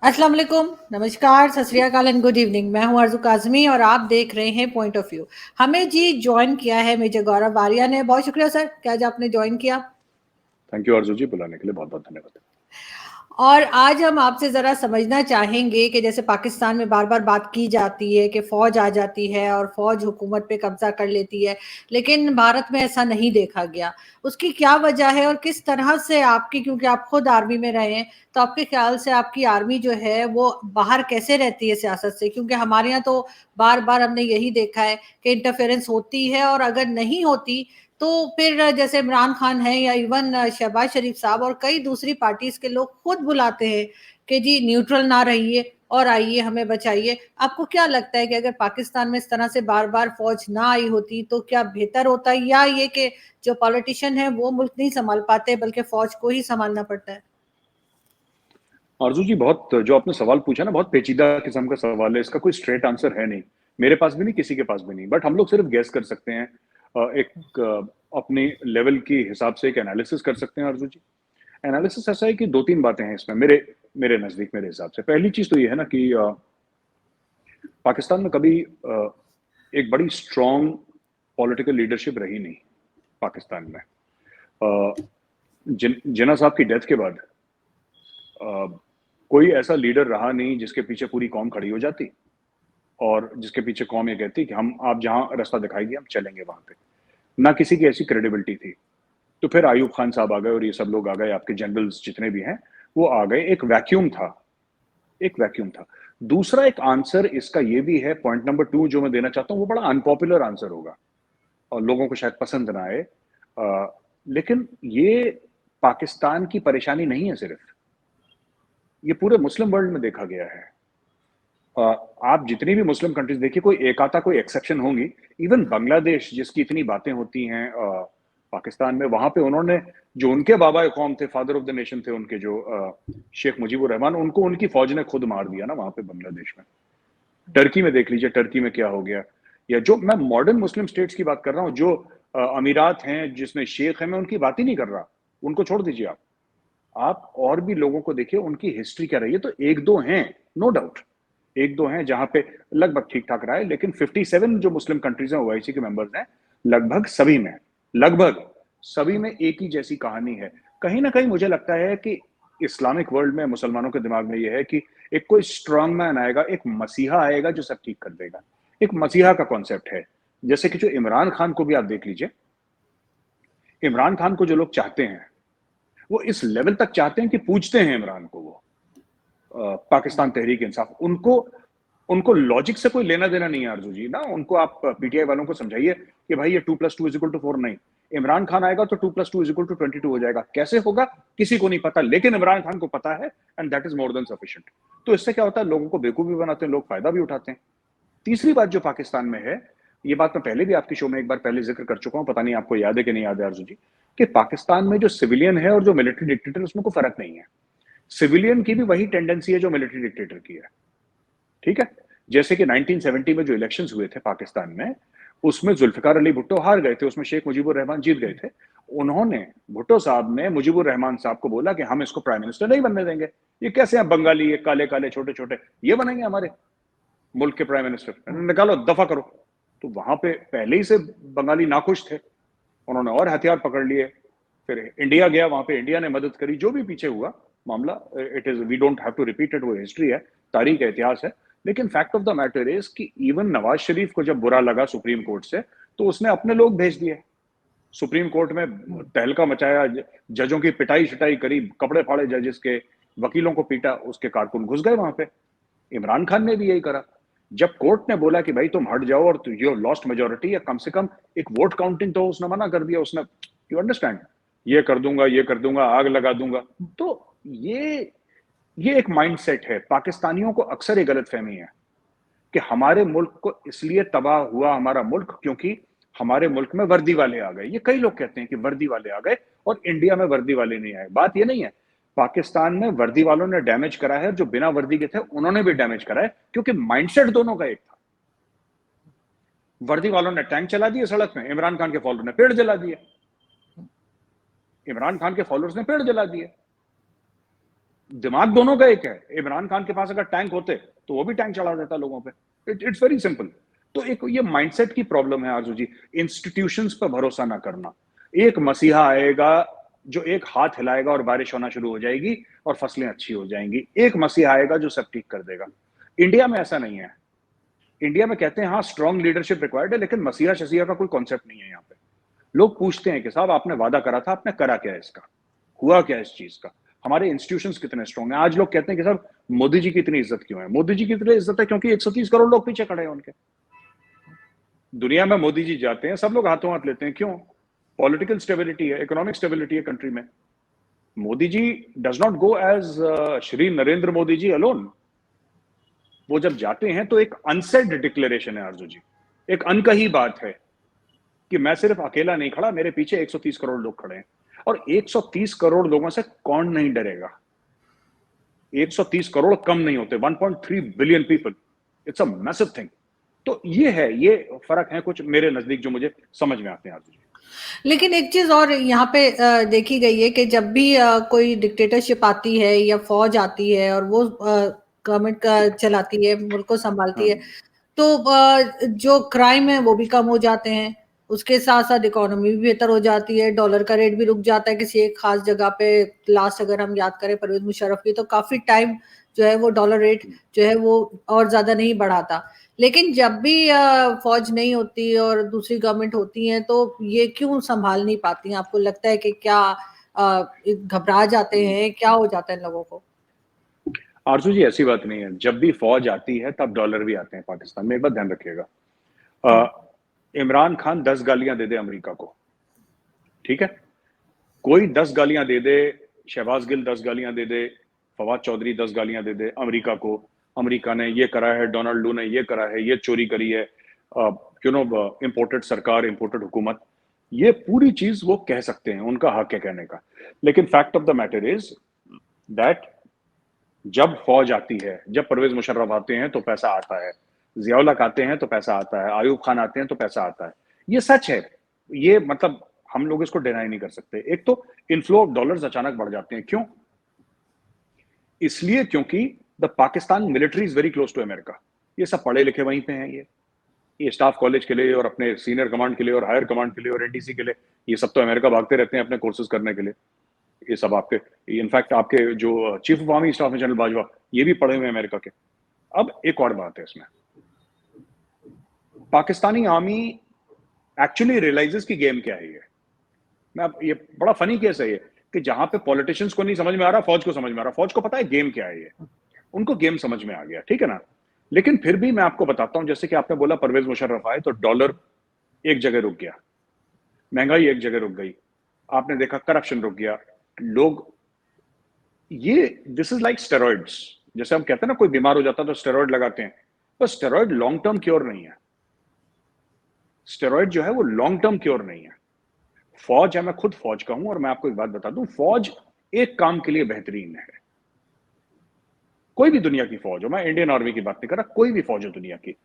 अस्सलाम वालेकुम, नमस्कार, सत श्री अकाल एंड गुड इवनिंग। मैं हूं अर्जु काज़मी और आप देख रहे हैं पॉइंट ऑफ व्यू। हमें जी जॉइन किया है मेजर गौरव आर्या ने। बहुत शुक्रिया सर कि आज आपने जॉइन किया। थैंक यू अर्जु जी, बुलाने के लिए बहुत बहुत धन्यवाद। और आज हम आपसे ज़रा समझना चाहेंगे कि जैसे पाकिस्तान में बार बार बात की जाती है कि फ़ौज आ जाती है और फ़ौज हुकूमत पे कब्जा कर लेती है, लेकिन भारत में ऐसा नहीं देखा गया। उसकी क्या वजह है और किस तरह से आपकी, क्योंकि आप खुद आर्मी में रहे हैं, तो आपके ख्याल से आपकी आर्मी जो है वो बाहर कैसे रहती है सियासत से? क्योंकि हमारे यहाँ तो बार बार हमने यही देखा है कि इंटरफेरेंस होती है, और अगर नहीं होती तो फिर जैसे इमरान खान है या इवन शहबाज शरीफ साहब और कई दूसरी पार्टीज के लोग खुद बुलाते हैं कि जी न्यूट्रल ना रहिए और आइए हमें बचाइए। आपको क्या लगता है कि अगर पाकिस्तान में इस तरह से बार बार फौज ना आई होती तो क्या बेहतर होता, या ये कि जो पॉलिटिशियन है वो मुल्क नहीं संभाल पाते बल्कि फौज को ही संभालना पड़ता है? अर्जु जी, बहुत जो आपने सवाल पूछा ना, बहुत पेचीदा किस्म का सवाल है। इसका कोई स्ट्रेट आंसर है नहीं, मेरे पास भी नहीं, किसी के पास भी नहीं। बट हम लोग सिर्फ गैस कर सकते हैं, अपने लेवल के हिसाब से एक एनालिसिस कर सकते हैं। अर्जु जी, एनालिसिस ऐसा है कि दो तीन बातें हैं इसमें, मेरे मेरे नजदीक, मेरे हिसाब से। पहली चीज तो ये है ना कि पाकिस्तान में कभी एक बड़ी स्ट्रॉन्ग पॉलिटिकल लीडरशिप रही नहीं पाकिस्तान में। जिन्ना साहब की डेथ के बाद कोई ऐसा लीडर रहा नहीं जिसके पीछे पूरी कौम खड़ी हो जाती और जिसके पीछे कौम ये कहती कि हम, आप जहां रास्ता दिखाएंगे हम चलेंगे वहां पे। ना किसी की ऐसी क्रेडिबिलिटी थी। तो फिर आयूब खान साहब आ गए और ये सब लोग आ गए, आपके जनरल्स जितने भी हैं वो आ गए। एक वैक्यूम था, एक वैक्यूम था। दूसरा एक आंसर इसका ये भी है, पॉइंट नंबर 2 जो मैं देना चाहता हूँ, वो बड़ा अनपॉपुलर आंसर होगा और लोगों को शायद पसंद ना आए, लेकिन ये पाकिस्तान की परेशानी नहीं है सिर्फ, ये पूरे मुस्लिम वर्ल्ड में देखा गया है। आप जितनी भी मुस्लिम कंट्रीज देखिए, कोई एक आता कोई एक्सेप्शन होंगी। इवन बांग्लादेश, जिसकी इतनी बातें होती हैं पाकिस्तान में, वहां पे उन्होंने, जो उनके बाबा कौम थे, फादर ऑफ द नेशन थे उनके, जो शेख मुजीबुर रहमान, उनको उनकी फौज ने खुद मार दिया ना वहां पे बांग्लादेश में। टर्की में देख लीजिए, टर्की में क्या हो गया। या जो मैं मॉडर्न मुस्लिम स्टेट्स की बात कर रहा हूँ, जो अमीरात हैं जिसमें शेख है, मैं उनकी बात ही नहीं कर रहा, उनको छोड़ दीजिए। आप और भी लोगों को देखिए, उनकी हिस्ट्री क्या रही है। तो एक दो हैं, नो डाउट, एक दो हैं जहां पे लगभग ठीक ठाक रहा है, लेकिन 57 जो मुस्लिम कंट्रीज हैं ओआईसी के मेंबर्स हैं, लगभग सभी में, लगभग सभी में एक ही जैसी कहानी है। कहीं ना कहीं मुझे लगता है कि इस्लामिक वर्ल्ड में मुसलमानों के दिमाग में यह है कि एक कोई स्ट्रांग मैन आएगा, एक मसीहा आएगा जो सब ठीक कर देगा। एक मसीहा का कॉन्सेप्ट है। जैसे कि जो इमरान खान को भी आप देख लीजिए, इमरान खान को जो लोग चाहते हैं वो इस लेवल तक चाहते हैं कि पूछते हैं इमरान को, वो पाकिस्तान तहरीक इंसाफ, उनको उनको लॉजिक से कोई लेना देना नहीं है अर्जु जी ना। उनको आप पीटीआई वालों को समझाइए कि भाई ये 2+2=4 नहीं, इमरान खान आएगा तो 2+2=22 हो जाएगा। कैसे होगा किसी को नहीं पता, लेकिन इमरान खान को पता है, and that is more than sufficient. तो इससे क्या होता है, लोगों को बेवकूफ भी बनाते हैं, लोग फायदा भी उठाते हैं। तीसरी बात जो पाकिस्तान में है, ये बात मैं पहले भी आपकी शो में एक बार पहले जिक्र कर चुका हूं, पता नहीं आपको याद है कि नहीं याद है अर्जु जी, कि पाकिस्तान में जो सिविलियन है और जो मिलिट्री डिक्टेटर, उसमें कोई फर्क नहीं है। सिविलियन की भी वही टेंडेंसी है जो मिलिट्री डिक्टेटर की है। ठीक है, जैसे कि 1970 में जो इलेक्शंस हुए थे पाकिस्तान में, उसमें जुल्फिकार अली भुट्टो हार गए थे, उसमें शेख मुजीबुर रहमान जीत गए थे। उन्होंने, भुट्टो साहब ने मुजीबुर रहमान साहब को बोला कि हम इसको प्राइम मिनिस्टर नहीं बनने देंगे। ये कैसे हैं बंगाली, ये काले काले छोटे छोटे, ये बनेंगे हमारे मुल्क के प्राइम मिनिस्टर? निकालो, दफा करो। तो वहां पे पहले ही से बंगाली नाखुश थे, उन्होंने और हथियार पकड़ लिए। फिर इंडिया गया, वहां पे इंडिया ने मदद करी। जो भी पीछे हुआ मामला, it is, we don't have to repeat it, वो हिस्ट्री है, तारीख है, इतिहास है। लेकिन fact of the matter is कि इवन नवाज शरीफ को जब बुरा लगा सुप्रीम कोर्ट से, तो उसने अपने लोग भेज दिए सुप्रीम कोर्ट में, तहलका मचाया, जजों की पिटाई शिटाई करी, कपड़े फाड़े जजेस के, वकीलों को पीटा, उसके कारकुन घुस गए वहां पे। इमरान खान ने भी यही करा। जब कोर्ट ने बोला कि भाई तुम हट जाओ और यू लॉस्ट मेजोरिटी, या कम से कम एक वोट काउंटिंग, तो उसने मना कर दिया। उसने, यू अंडरस्टैंड, ये कर दूंगा, ये कर दूंगा, आग लगा दूंगा। तो ये एक माइंडसेट है। पाकिस्तानियों को अक्सर ये गलत फहमी है कि हमारे मुल्क को इसलिए तबाह हुआ हमारा मुल्क क्योंकि हमारे मुल्क में वर्दी वाले आ गए। ये कई लोग कहते हैं कि वर्दी वाले आ गए और इंडिया में वर्दी वाले नहीं आए। बात ये नहीं है, पाकिस्तान में वर्दी वालों ने डैमेज करा है, जो बिना वर्दी के थे उन्होंने भी डैमेज करा है, क्योंकि माइंडसेट दोनों का एक था। वर्दी वालों ने टैंक चला दिए सड़क में, इमरान खान के फॉलोअर ने पेड़ जला दिए, इमरान खान के फॉलोअर्स ने पेड़ जला दिए। दिमाग दोनों का एक है। इमरान खान के पास अगर टैंक होते तो वो भी टैंक चढ़ा देता लोगों पे। It's very simple. तो एक ये माइंडसेट की प्रॉब्लम है आरजू जी। इंस्टीट्यूशंस पर भरोसा ना करना। एक मसीहा आएगा जो एक हाथ हिलाएगा और बारिश होना शुरू हो जाएगी और फसलें अच्छी हो जाएंगी। एक मसीहा आएगा जो सब ठीक कर देगा। इंडिया में ऐसा नहीं है। इंडिया में कहते हैं हाँ स्ट्रॉन्ग लीडरशिप रिक्वायर्ड है, लेकिन मसीहा शसीहा का कोई कॉन्सेप्ट नहीं है यहाँ पे। लोग पूछते हैं कि साहब आपने वादा करा था, आपने करा क्या इसका, हुआ क्या इस चीज का, हमारे इंस्टीट्यूशंस कितने स्ट्रॉन्ग हैं। आज लोग कहते हैं कि सर मोदी जी की इतनी इज्जत क्यों है। मोदी जी की इतनी इज्जत है क्योंकि 130 करोड़ लोग पीछे खड़े हैं उनके। दुनिया में मोदी जी जाते हैं, सब लोग हाथों हाथ लेते हैं। क्यों? पॉलिटिकल स्टेबिलिटी है, इकोनॉमिक स्टेबिलिटी है कंट्री में। Modi ji does not go as Shri Narendra Modi ji alone. वो जब जाते हैं तो एक अनसेड डिक्लेरेशन है आरजू जी, एक अनकही बात है कि मैं सिर्फ अकेला नहीं खड़ा, मेरे पीछे 130 करोड़ लोग खड़े हैं। और 130 करोड़ लोगों से कौन नहीं डरेगा? 130 करोड़ कम नहीं होते। 1.3 billion people, it's a massive thing. तो ये है, ये फर्क है कुछ मेरे नजदीक जो मुझे समझ में आते हैं आरजू जी। लेकिन एक चीज और यहाँ पे देखी गई है कि जब भी कोई डिक्टेटरशिप आती है या फौज आती है और वो गवर्नमेंट का चलाती है, मुल्क को संभालती है, हाँ, तो जो क्राइम है वो भी कम हो जाते हैं। उसके साथ साथ इकोनॉमी भी बेहतर हो जाती है, डॉलर का रेट भी रुक जाता है किसी एक खास जगह पे। लास्ट अगर हम याद करें परवेज मुशर्रफ की, तो काफी टाइम जो है वो डॉलर रेट जो है वो और ज्यादा नहीं बढ़ाता। लेकिन जब भी फौज नहीं होती और दूसरी गवर्नमेंट होती है, तो ये क्यों संभाल नहीं पाती हैं? आपको लगता है कि क्या घबरा जाते हैं, क्या हो जाता है इन लोगों को? आरजू जी ऐसी बात नहीं है। जब भी फौज आती है तब डॉलर भी आते हैं पाकिस्तान में, एक बात ध्यान रखिएगा। इमरान खान 10 गालियां दे दे अमेरिका को, ठीक है, कोई 10 गालियां दे दे, शहबाज गिल 10 गालियां दे दे, फवाद चौधरी 10 गालियां दे दे अमेरिका को, अमेरिका ने ये करा है, डोनाल्ड लू ने ये करा है, ये चोरी करी है, इंपोर्टेड सरकार, इंपोर्टेड हुकूमत, ये पूरी चीज वो कह सकते हैं, उनका हक है कहने का। लेकिन fact of the matter is that जब फौज आती है, जब परवेज मुशर्रफ आते हैं तो पैसा आता है, जियाउल हक आते हैं तो पैसा आता है, आयूब खान आते हैं तो पैसा आता है। ये सच है। ये मतलब हम लोग इसको डिनाई नहीं कर सकते। एक तो इनफ्लो ऑफ डॉलर्स अचानक बढ़ जाते हैं। क्यों? इसलिए क्योंकि the Pakistan military is very close to America. ये सब पढ़े लिखे वहीं पे हैं। ये स्टाफ कॉलेज के लिए और अपने सीनियर कमांड के लिए और हायर कमांड के लिए और एनडीसी के लिए, ये सब तो अमेरिका भागते रहते हैं अपने कोर्सेज करने के लिए। ये सब आपके, इनफैक्ट आपके जो चीफ ऑफ आर्मी स्टाफ है जनरल बाजवा, ये भी पढ़े हुए हैं अमेरिका के। अब एक और बात है इसमें, पाकिस्तानी आर्मी एक्चुअली रियलाइजेस की गेम क्या है। मैं अब ये बड़ा फनी केस है ये, कि जहां पे पॉलिटिशियंस को नहीं समझ में आ रहा, फौज को समझ में आ रहा। फौज को पता है गेम क्या है ये, उनको गेम समझ में आ गया, ठीक है ना। लेकिन फिर भी मैं आपको बताता हूं, जैसे कि आपने बोला परवेज मुशर्रफ आए तो डॉलर एक जगह रुक गया, महंगाई एक जगह रुक गई, आपने देखा करप्शन रुक गया। लोग, ये दिस इज लाइक स्टेरॉइड्स। जैसे हम कहते हैं ना कोई बीमार हो जाता है तो स्टेरॉइड लगाते हैं, पर स्टेरॉइड लॉन्ग टर्म क्योर नहीं है। स्टेरॉइड जो है वो लॉन्ग टर्म क्योर नहीं है। फौज है, मैं खुद फौज का हूं और मैं आपको एक बात बता दूं, फौज एक काम के लिए बेहतरीन है। कोई भी दुनिया की फौज हो, मैं इंडियन आर्मी की बात नहीं कर रहा, कोई भी फौज हो दुनिया की,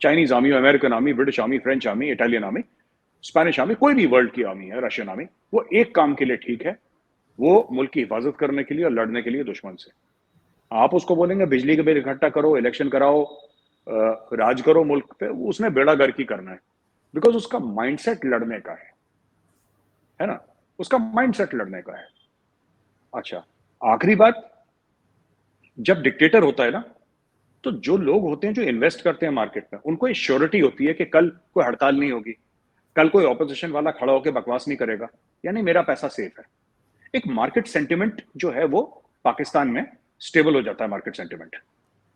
चाइनीज आर्मी हो, American army, British army, French army, Italian army, Spanish army, कोई भी वर्ल्ड की आर्मी है, रशियन आर्मी, वो एक काम के लिए ठीक है, वो मुल्क की हिफाजत करने के लिए और लड़ने के लिए दुश्मन से। आप उसको बोलेंगे बिजली के बिल इकट्ठा करो, इलेक्शन कराओ, राज करो मुल्क पे, उसने बेड़ा गर्क करना है। बिकॉज उसका माइंडसेट लड़ने का है ना, उसका माइंडसेट लड़ने का है। अच्छा, आखिरी बात, जब डिक्टेटर होता है ना, तो जो लोग होते हैं जो इन्वेस्ट करते हैं मार्केट में, उनको एक श्योरिटी होती है कि कल कोई हड़ताल नहीं होगी, कल कोई ऑपोजिशन वाला खड़ा होकर बकवास नहीं करेगा, यानी मेरा पैसा सेफ है। एक मार्केट सेंटिमेंट जो है वो पाकिस्तान में स्टेबल हो जाता है। मार्केट सेंटिमेंट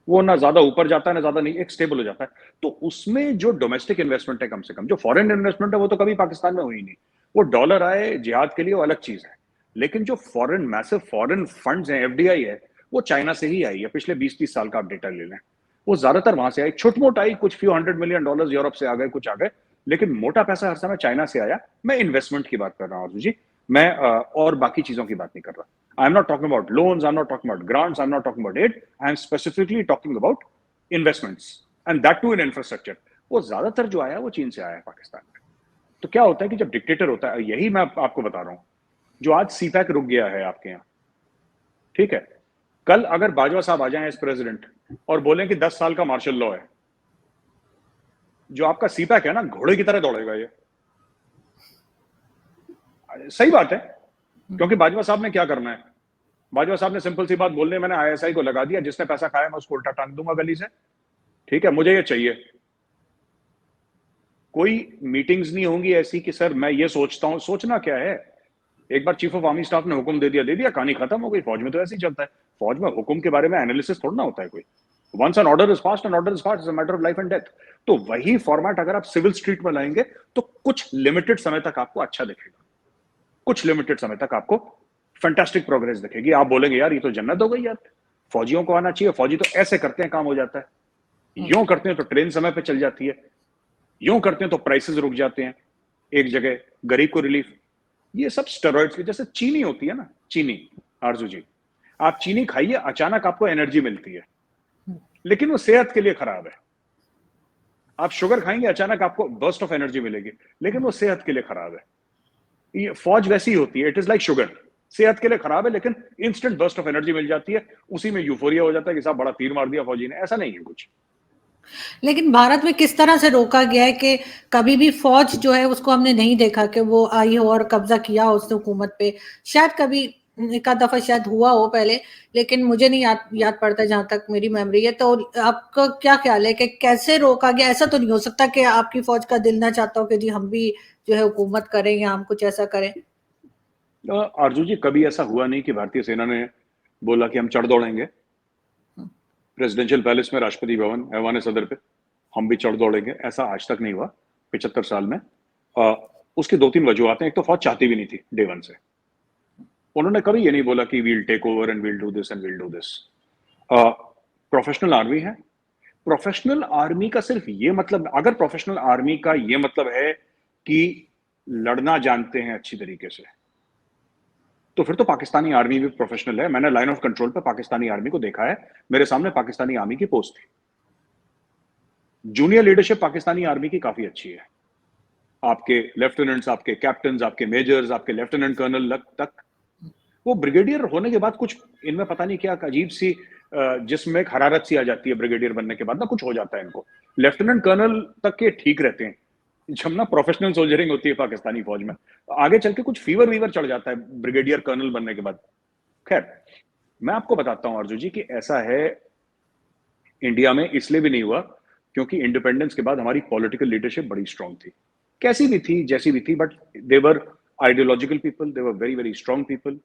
वो ना ज्यादा ऊपर जाता है ना ज्यादा नहीं, एक स्टेबल हो जाता है। तो उसमें जो डोमेस्टिक इन्वेस्टमेंट है, कम से कम जो फॉरेन इन्वेस्टमेंट है, वो तो कभी पाकिस्तान में हुई नहीं। वो डॉलर आए जिहाद के लिए, वो अलग चीज है। लेकिन जो फॉरेन मैसिव फॉरेन फंड्स हैं, एफडीआई है, वो चाइना से ही आई है। पिछले 20-30 साल का आप डेटा ले लें, वो ज्यादातर वहां से आई। छोट मोट आई, कुछ फ्यू $100 मिलियन यूरोप से आ गए, कुछ आ गए, लेकिन मोटा पैसा हर समय चाइना से आया। मैं इन्वेस्टमेंट की बात कर रहा हूँ जी, मैं और बाकी चीजों की बात नहीं कर रहा। I'm not talking about loans, I'm not talking about grants, I'm not talking about aid, I'm specifically talking about investments, and that too in infrastructure। वो ज्यादातर जो आया वो चीन से आया है पाकिस्तान में। तो क्या होता है कि जब डिक्टेटर होता है, यही मैं आपको बता रहा हूं, जो आज सीपैक रुक गया है आपके यहाँ, ठीक है, कल अगर बाजवा साहब आ जाएं एज प्रेसिडेंट और बोलें कि 10 साल का मार्शल लॉ है, जो आपका सीपैक है ना, घोड़े की तरह दौड़ेगा ये। सही बात है, क्योंकि बाजवा साहब ने क्या करना है? बाजवा साहब ने सिंपल सी बात बोलनी है, मैंने आईएसआई को लगा दिया, जिसने पैसा खाया मैं उसको उल्टा टांग दूंगा गली से, ठीक है, मुझे ये चाहिए। कोई मीटिंग्स नहीं होंगी ऐसी कि सर मैं ये सोचता हूं, सोचना क्या है? एक बार चीफ ऑफ आर्मी स्टाफ ने हुक्म दे दिया, कहानी खत्म हो गई। फौज में तो ऐसे ही चलता है, फौज में हुक्म के बारे में एनालिसिस थोड़ा ना होता है कोई। Once an order is passed, an order is passed, it's a matter of life and death. तो वही फॉर्मेट अगर आप सिविल स्ट्रीट में लाएंगे तो कुछ लिमिटेड समय तक आपको अच्छा दिखेगा, कुछ लिमिटेड समय तक आपको फैंटास्टिक प्रोग्रेस दिखेगी। आप बोलेंगे यार ये तो जन्नत हो गई यार, फौजियों को आना चाहिए, फौजी तो ऐसे करते हैं काम हो जाता है, यूं करते हैं तो ट्रेन समय पे चल जाती है, यूं करते हैं तो प्राइसेस रुक जाते हैं एक जगह, गरीब को रिलीफ। ये सब स्टेरॉइड्स की, जैसे चीनी होती है ना, चीनी, आरजू जी, आप चीनी खाइए, अचानक आपको एनर्जी मिलती है, लेकिन वो सेहत के लिए खराब है। आप शुगर खाएंगे, अचानक आपको बर्स्ट ऑफ एनर्जी मिलेगी, लेकिन वो सेहत के लिए खराब है। ये फौज वैसी होती है, इट इज लाइक शुगर, सेहत के लिए खराब है, लेकिन इंस्टेंट बर्स्ट ऑफ एनर्जी मिल जाती है, उसी में यूफोरिया हो जाता है कि साहब बड़ा तीर मार दिया फौजी ने। ऐसा नहीं है कुछ। लेकिन भारत में किस तरह से रोका गया है कि कभी भी फौज जो है उसको हमने नहीं देखा कि वो आई हो और कब्जा किया हो उसने हुकूमत पे। शायद कभी एक आध दफा शायद हुआ हो पहले, लेकिन मुझे नहीं याद पड़ता जहां तक मेरी मेमोरी है। तो आपका क्या ख्याल है कि कैसे रोका गया? ऐसा तो नहीं हो सकता कि आपकी फौज का दिल ना चाहता हो कि जी हम भी जो है हुकूमत करें या हम कुछ ऐसा करें। आरजू जी, कभी ऐसा हुआ नहीं कि भारतीय सेना ने बोला कि हम चढ़ दौड़ेंगे प्रेसिडेंशियल पैलेस में, राष्ट्रपति भवन, ऐवान सदर पे हम भी चढ़ दौड़ेंगे, ऐसा आज तक नहीं हुआ 75 साल में। उसकी 2-3 वजूहतें। एक तो फौज चाहती भी नहीं थी डे वन से, उन्होंने कभी ये नहीं बोला कि we'll take over and we'll do this and we'll do this. Professional army है, प्रोफेशनल आर्मी का सिर्फ ये मतलब, अगर प्रोफेशनल आर्मी का ये मतलब है कि लड़ना जानते हैं अच्छी तरीके से, तो फिर तो पाकिस्तानी आर्मी भी प्रोफेशनल है। मैंने लाइन ऑफ कंट्रोल पे पाकिस्तानी आर्मी को देखा है, मेरे सामने पाकिस्तानी आर्मी की पोस्ट थी। जूनियर लीडरशिप पाकिस्तानी आर्मी की काफी अच्छी है, आपके लेफ्टिनेंट्स, आपके कैप्टन, आपके मेजर्स, आपके लेफ्टिनेंट कर्नल तक, वो ब्रिगेडियर होने के बाद कुछ इनमें पता नहीं क्या अजीब सी जिसमें एक हरारत सी आ जाती है, ब्रिगेडियर बनने के बाद ना कुछ हो जाता है इनको। लेफ्टिनेंट कर्नल तक के ठीक रहते हैं, जब ना प्रोफेशनल सोल्जरिंग होती है पाकिस्तानी फौज में, आगे चल के कुछ फीवर वीवर चढ़ जाता है ब्रिगेडियर कर्नल बनने के बाद। खैर, मैं आपको बताता हूं अर्जुन जी कि ऐसा है इंडिया में इसलिए भी नहीं हुआ क्योंकि इंडिपेंडेंस के बाद हमारी पॉलिटिकल लीडरशिप बड़ी स्ट्रांग थी, कैसी भी थी, जैसी भी थी, but they were ideological people, they were very very strong people.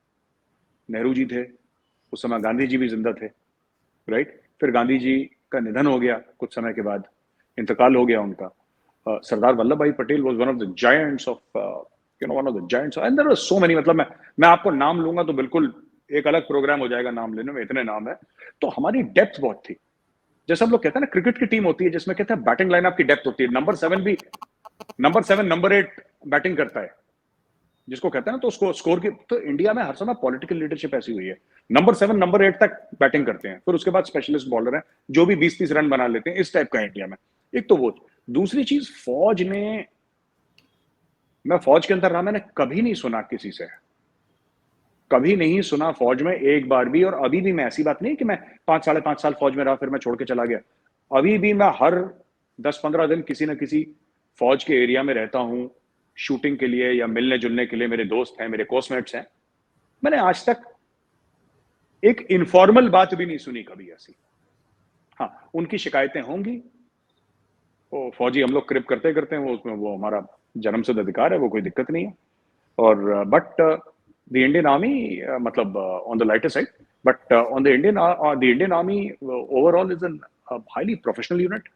Nehru ji थे उस समय, गांधी जी भी जिंदा थे, राइट। फिर गांधी जी का निधन हो गया, कुछ समय के बाद इंतकाल हो गया उनका। Sardar Vallabhbhai Patel was one of the giants of one of the giants, and there are so many. मतलब मैं आपको नाम लूंगा तो बिल्कुल एक अलग प्रोग्राम हो जाएगा नाम लेने में, इतने नाम है। तो हमारी डेप्थ बहुत थी, जैसे हम लोग कहते हैं ना क्रिकेट की टीम होती है जिसमें कहते हैं बैटिंग लाइनअप की डेप्थ होती है, नंबर 7 नंबर 8 बैटिंग करता है जिसको कहते हैं ना, तो उसको स्कोर की। तो इंडिया में हर समय पॉलिटिकल लीडरशिप ऐसी हुई है, नंबर 7 नंबर 8 तक बैटिंग करते हैं, फिर उसके बाद स्पेशलिस्ट बॉलर हैं जो भी 20-30 रन बना लेते हैं, इस टाइप का इंडिया में। एक तो वो, दूसरी चीज फौज ने, मैं फौज के अंदर रहा, मैंने कभी नहीं सुना किसी से, कभी नहीं सुना फौज में एक बार भी। और अभी भी मैं, ऐसी बात नहीं कि मैं 5-5.5 साल फौज में रहा फिर मैं छोड़ के चला गया, अभी भी मैं हर 10-15 दिन किसी न किसी फौज के एरिया में रहता हूं शूटिंग के लिए या मिलने जुलने के लिए। मेरे दोस्त हैं, मेरे कोर्समेट्स हैं, मैंने आज तक एक इनफॉर्मल बात भी नहीं सुनी कभी ऐसी। हाँ, उनकी शिकायतें होंगी, वो फौजी हम लोग क्रिप करते करते हैं, वो उसमें वो हमारा जन्मसिद्ध अधिकार है, वो कोई दिक्कत नहीं है। और बट द इंडियन आर्मी, मतलब on the lighter side, but on the Indian army overall is an highly professional unit.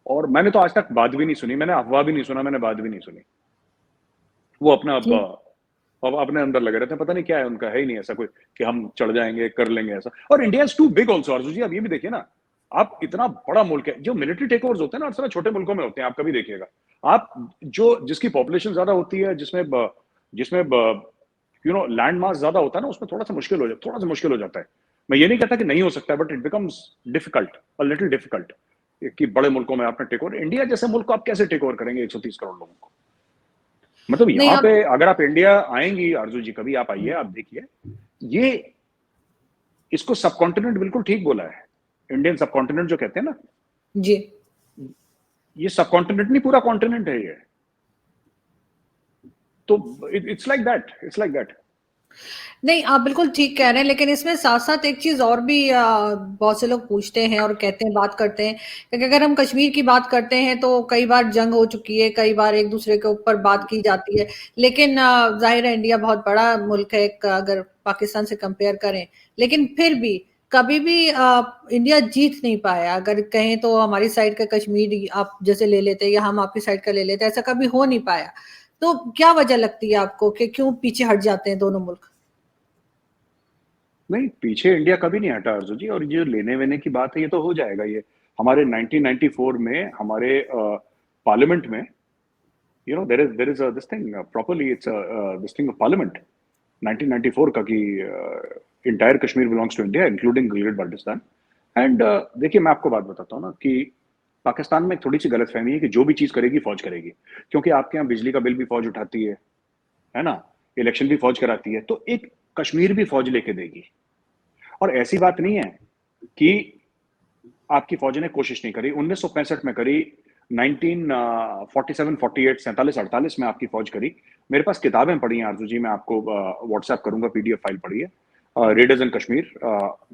और मैंने तो आज तक बात भी नहीं सुनी, मैंने अफवाह भी नहीं सुना, मैंने बात भी नहीं सुनी। वो अपना अब अपने अंदर लगे रहते हैं, पता नहीं क्या है उनका, है ही नहीं ऐसा कोई कि हम चढ़ जाएंगे कर लेंगे ऐसा। और India is too big also Arjun ji, आप ये भी देखिए ना, आप इतना बड़ा मुल्क है, जो मिलिट्री टेक ओवर्स होते हैं ना, हर समय छोटे मुल्कों में होते हैं, आप कभी देखिएगा। आप जो जिसकी पॉपुलेशन ज्यादा होती है, जिसमें लैंड मास ज्यादा होता है ना, उसमें थोड़ा सा मुश्किल हो जाता है। मैं ये नहीं कहता कि नहीं हो सकता है, but it becomes difficult, a little difficult, कि बड़े मुल्कों में आपने टेक ओवर, इंडिया जैसे मुल्क को आप कैसे टेक ओवर करेंगे 130 करोड़ लोगों को? मतलब नहीं यहाँ आप पे अगर आप इंडिया आएंगी, आरजू जी कभी आप आइए, आप देखिए, ये इसको सबकॉन्टिनेंट बिल्कुल ठीक बोला है, इंडियन सबकॉन्टिनेंट जो कहते हैं ना, जी। ये सबकॉन्टिनेंट नहीं, पूरा कॉन्टिनेंट है ये। तो it's like that, it's like that. नहीं, आप बिल्कुल ठीक कह रहे हैं, लेकिन इसमें साथ-साथ एक चीज़ और भी बहुत से लोग पूछते हैं और कहते हैं, बात करते हैं, क्योंकि अगर हम कश्मीर की बात करते हैं तो कई बार जंग हो चुकी है, कई बार एक-दूसरे के ऊपर बात की जाती है। लेकिन ज़ाहिर है इंडिया बहुत बड़ा मुल्क है अगर पाकिस्तान से कंपेयर करें, लेकिन फिर भी कभी भी इंडिया जीत नहीं पाया। अगर कहें तो हमारी साइड का कश्मीर आप जैसे ले लेते या हम आपकी साइड का ले लेते, ऐसा कभी हो नहीं पाया। तो क्या वजह लगती है आपको कि क्यों पीछे हट जाते हैं दोनों मुल्क? नहीं, पीछे इंडिया कभी नहीं हटा अर्जुन जी, और ये जो लेने वेने की बात है ये तो हो जाएगा। ये हमारे 1994 में हमारे पार्लियामेंट में, you know, there is a this thing properly, it's a this thing of parliament 1994 का कि entire Kashmir belongs to India including Gilgit Baltistan। And देखिए मैं आपको बात बताता हूँ ना कि पाकिस्तान में एक थोड़ी सी गलतफहमी है कि जो भी चीज करेगी फौज करेगी, क्योंकि आपके यहाँ बिजली का बिल भी फौज उठाती है ना, इलेक्शन भी फौज कराती है, तो एक कश्मीर भी फौज लेके देगी। और ऐसी बात नहीं है कि आपकी फौज ने कोशिश नहीं करी, 1965 में करी, 1947, 48, 47, 48 में आपकी फौज करी। मेरे पास किताबें पढ़ी हैं आरजू जी, मैं आपको व्हाट्सएप करूंगा, पीडीएफ फाइल पढ़ी है, रेडर्स इन कश्मीर,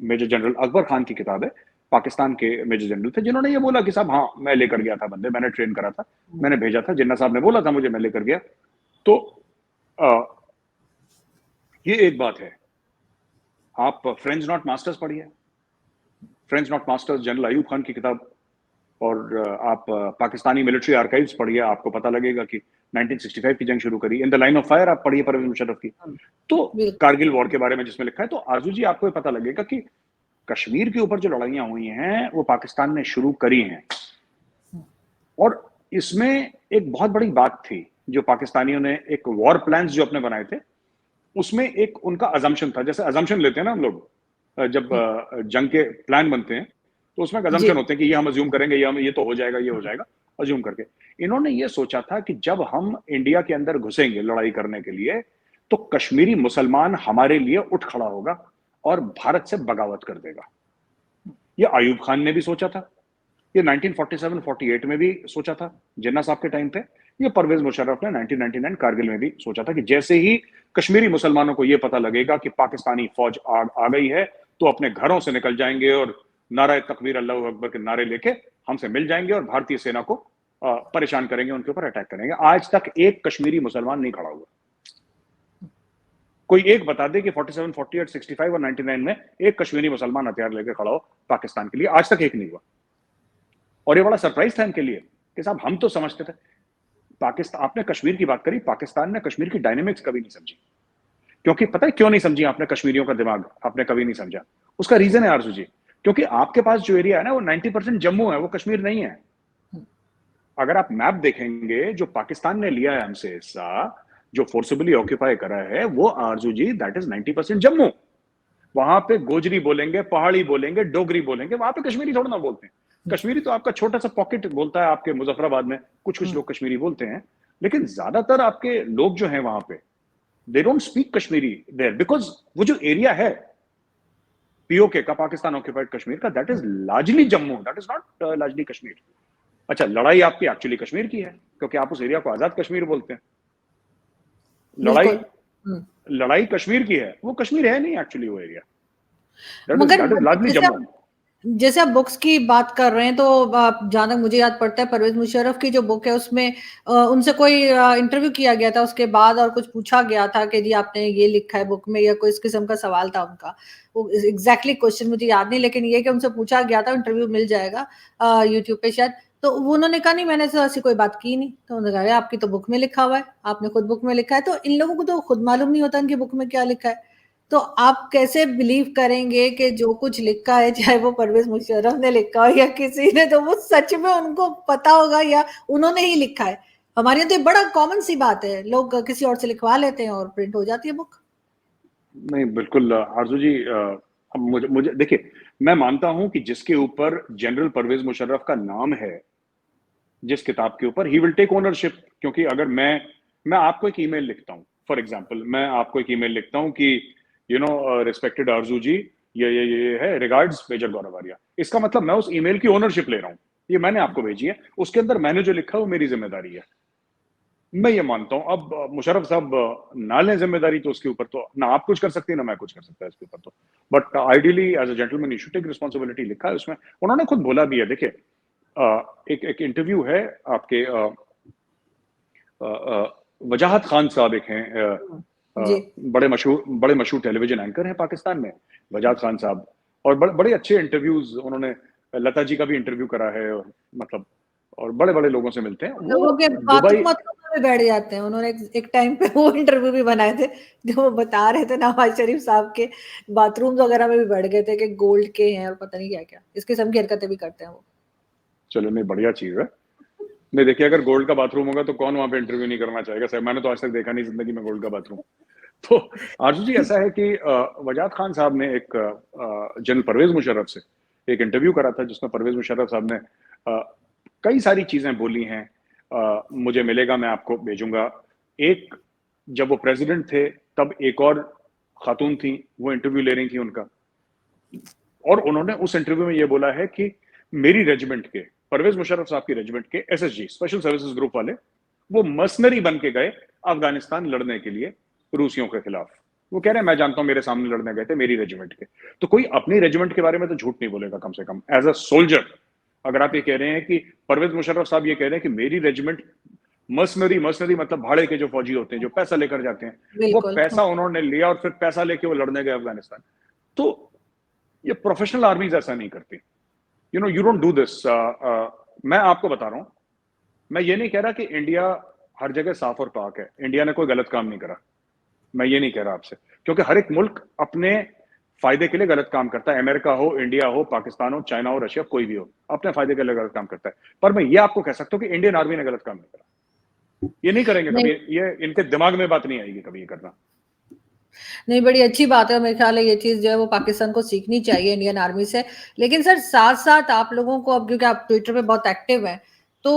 मेजर जनरल अकबर खान की किताब है। पाकिस्तान के मेजर जनरल थे जिन्होंने ये बोला कि साहब हाँ मैं लेकर गया था बंदे, मैंने ट्रेन करा था, मैंने भेजा था, जिन्ना साहब ने बोला था मुझे, मैं लेकर गया। तो ये एक बात है। आप फ्रेंच नॉट मास्टर्स पढ़िए, French not masters general Ayub Khan की किताब, और आप पाकिस्तानी मिलिट्री आर्काइव्स पढ़िए, आपको पता लगेगा कि 1965 की जंग शुरू करी। In the line of fire आप पढ़िए परवेज मुशर्रफ की, तो कारगिल वॉर के बारे में जिसमें लिखा है। तो आरजू जी आपको पता लगेगा कि कश्मीर के ऊपर जो लड़ाइयां हुई हैं वो पाकिस्तान ने शुरू करी हैं, और इसमें एक बहुत बड़ी बात थी जो पाकिस्तानियों ने एक वॉर प्लान्स जो अपने बनाए थे, उसमें एक उनका अजम्पशन था। जैसे अजम्पशन लेते हैं ना हम लोग जब जंग के प्लान बनते हैं, तो उसमें अजम्पशन होते हैं कि ये हम अज्यूम करेंगे, ये तो हो जाएगा, ये हो जाएगा, अज्यूम करके। इन्होंने ये सोचा था कि जब हम इंडिया के अंदर घुसेंगे लड़ाई करने के लिए, तो कश्मीरी मुसलमान हमारे लिए उठ खड़ा होगा और भारत से बगावत कर देगा। ये अयूब खान ने भी सोचा था, ये 1947-48 में भी सोचा था जिन्ना साहब के टाइम पे, ये परवेज मुशर्रफ ने 1999 कारगिल में भी सोचा था कि जैसे ही कश्मीरी मुसलमानों को ये पता लगेगा कि पाकिस्तानी फौज आ गई है, तो अपने घरों से निकल जाएंगे और नारा तकबीर अल्लाहू अकबर के नारे लेके हमसे मिल जाएंगे और भारतीय सेना को परेशान करेंगे, उनके ऊपर अटैक करेंगे। आज तक एक कश्मीरी मुसलमान नहीं खड़ा हुआ। कोई एक बता दे कि 47, 48, 65 और 99 में एक कश्मीरी मुसलमान हथियार लेकर खड़ा हो पाकिस्तान के लिए, आज तक एक नहीं हुआ। और ये बड़ा सरप्राइज था इनके लिए कि साहब हम तो समझते थे। पाकिस्तान, आपने कश्मीर की बात करी, पाकिस्तान ने कश्मीर की डायनेमिक्स कभी नहीं समझी। क्योंकि पता है क्यों नहीं समझी आपने? कश्मीरियों का दिमाग आपने कभी नहीं समझा। उसका रीजन है आरजू जी, क्योंकि आपके पास जो एरिया है ना वो 90% जम्मू है, वो कश्मीर नहीं है। अगर आप मैप देखेंगे जो पाकिस्तान ने लिया है हमसे हिस्सा, जो फोर्सिबली ऑक्यूपाई करा है, वो आरजू जी दैट इज 90% जम्मू। वहां पे गोजरी बोलेंगे, पहाड़ी बोलेंगे, डोगरी बोलेंगे, वहां पे कश्मीरी थोड़ा ना बोलते हैं। कश्मीरी तो आपका छोटा सा पॉकेट बोलता है, आपके मुजफ्फराबाद में कुछ लोग कश्मीरी बोलते हैं, लेकिन ज्यादातर आपके लोग जो हैं वहां पे, they don't speak Kashmiri there, because वो जो एरिया है पीओके का, पाकिस्तान ऑक्यूपाइड कश्मीर का, that is largely Jammu, that is not largely Kashmir. अच्छा, लड़ाई आपकी एक्चुअली कश्मीर की है, क्योंकि आप उस एरिया को आजाद कश्मीर बोलते हैं। लड़ाई कश्मीर की है, वो कश्मीर है नहीं एक्चुअली वो area, that is largely Jammu. जैसे आप बुक्स की बात कर रहे हैं, तो जहां तक मुझे याद पड़ता है, परवेज मुशर्रफ की जो बुक है उसमें उनसे कोई इंटरव्यू किया गया था उसके बाद, और कुछ पूछा गया था कि जी आपने ये लिखा है बुक में, या कोई इस किस्म का सवाल था उनका। वो एग्जैक्टली क्वेश्चन मुझे याद नहीं, लेकिन ये कि उनसे पूछा गया था, इंटरव्यू मिल जाएगा यूट्यूब पे शायद। तो वो उन्होंने कहा नहीं, मैंने तो ऐसी कोई बात की नहीं। तो उन्होंने कहा आपकी तो बुक में लिखा हुआ है, आपने खुद बुक में लिखा है। तो इन लोगों को तो खुद मालूम नहीं होता इनकी बुक में क्या लिखा है। तो आप कैसे बिलीव करेंगे कि जो कुछ लिखा है, चाहे वो परवेज मुशर्रफ ने लिखा हो या किसी ने, तो वो सच में उनको पता होगा या उन्होंने ही लिखा है? हमारे यहाँ तो बड़ा कॉमन सी बात है, लोग किसी और से लिखवा लेते हैं और प्रिंट हो जाती है बुक। नहीं बिल्कुल आरजू जी, मुझे देखिए, मैं मानता हूं कि जिसके ऊपर जनरल परवेज मुशर्रफ का नाम है, जिस किताब के ऊपर, ही विल टेक ओनरशिप। क्योंकि अगर मैं आपको एक ईमेल लिखता हूं, फॉर एग्जांपल मैं आपको एक ईमेल लिखता हूं कि यू नो रिस्पेक्टेड आरजू जी, ये है, रिगार्ड्स मेजर गौरव आर्या। इसका मतलब मैं उस ईमेल की ओनरशिप ले रहा हूँ, ये मैंने आपको भेजी है, उसके अंदर मैंने जो लिखा है वो मेरी जिम्मेदारी है। मैं ये मानता हूं, अब मुशर्रफ साहब ना लें जिम्मेदारी तो उसके ऊपर तो ना आप कुछ कर सकते हैं ना मैं कुछ कर सकता है इसके ऊपर तो, but ideally as a gentleman you should take responsibility, लिखा है उसमें, उन्होंने खुद बोला भी है। देखिए एक इंटरव्यू है आपके वजाहत खान साहब एक हैं, जी। बड़े मशहूर टेलीविजन एंकर हैं पाकिस्तान में, वजाहत खान साहब, और बड़े अच्छे इंटरव्यूज उन्होंने, लता जी का भी इंटरव्यू करा है, मतलब, और बड़े बड़े लोगों से मिलते हैं वो। लोगों के दुबई, बाथरूम वाथरूम में बैठ जाते हैं। उन्होंने एक टाइम पे वो इंटरव्यू भी बनाए थे, जो वो बता रहे थे नवाज शरीफ साहब के बाथरूम वगैरह में भी बैठ गए थे कि गोल्ड के हैं और पता नहीं क्या क्या, इस किस्म की हरकतें भी करते हैं वो। चलो नहीं, बढ़िया चीज है। नहीं देखिए, अगर गोल्ड का बाथरूम होगा तो कौन वहां पे इंटरव्यू नहीं करना चाहेगा सर, मैंने तो आज तक देखा नहीं जिंदगी में गोल्ड का बाथरूम। तो आरजू जी, ऐसा है कि वजाहत खान साहब ने एक जनरल परवेज मुशर्रफ से एक इंटरव्यू करा था, जिसमें परवेज मुशर्रफ साहब ने कई सारी चीजें बोली हैं। मुझे मिलेगा, मैं आपको भेजूंगा। एक, जब वो प्रेसिडेंट थे तब एक और खातून थी, वो इंटरव्यू ले रही थी उनका, और उन्होंने उस इंटरव्यू में ये बोला है कि मेरी रेजिमेंट के, परवेज मुशर्रफ साहब की रेजिमेंट के एसएसजी, स्पेशल सर्विसेज ग्रुप वाले, वो मर्सनरी बन के गए अफगानिस्तान लड़ने के लिए रूसियों के खिलाफ। वो कह रहे हैं मैं जानता हूं मेरे सामने लड़ने गए थे मेरी रेजिमेंट के। तो कोई अपनी रेजिमेंट के बारे में तो झूठ नहीं बोलेगा कम से कम, एज अ सोल्जर। अगर आप ये कह रहे हैं कि परवेज मुशर्रफ साहब ये कह रहे हैं कि मेरी रेजिमेंट मर्सनरी मतलब भाड़े के जो फौजी होते हैं जो पैसा लेकर जाते हैं, वो बिल्कुल। पैसा उन्होंने लिया और फिर पैसा लेके वो लड़ने गए अफगानिस्तान। तो ये प्रोफेशनल आर्मीज ऐसा नहीं करती। You don't do this. मैं आपको बता रहा हूं, मैं ये नहीं कह रहा कि इंडिया हर जगह साफ और पाक है, इंडिया ने कोई गलत काम नहीं करा, मैं ये नहीं कह रहा आपसे, क्योंकि हर एक मुल्क अपने फायदे के लिए गलत काम करता है। अमेरिका हो, इंडिया हो, पाकिस्तान हो, चाइना हो, रशिया, कोई भी हो, अपने फायदे के लिए गलत काम करता है। पर मैं ये आपको कह सकता हूं कि इंडियन आर्मी ने गलत काम नहीं करा, ये नहीं करेंगे नहीं, कभी, ये इनके दिमाग में बात नहीं आएगी कभी ये करना। नहीं, बड़ी अच्छी बात है। मेरे ख्याल है ये चीज़ जो है वो पाकिस्तान को सीखनी चाहिए इंडियन आर्मी से। लेकिन सर साथ-साथ आप लोगों को अब, क्योंकि आप ट्विटर पे बहुत एक्टिव हैं, तो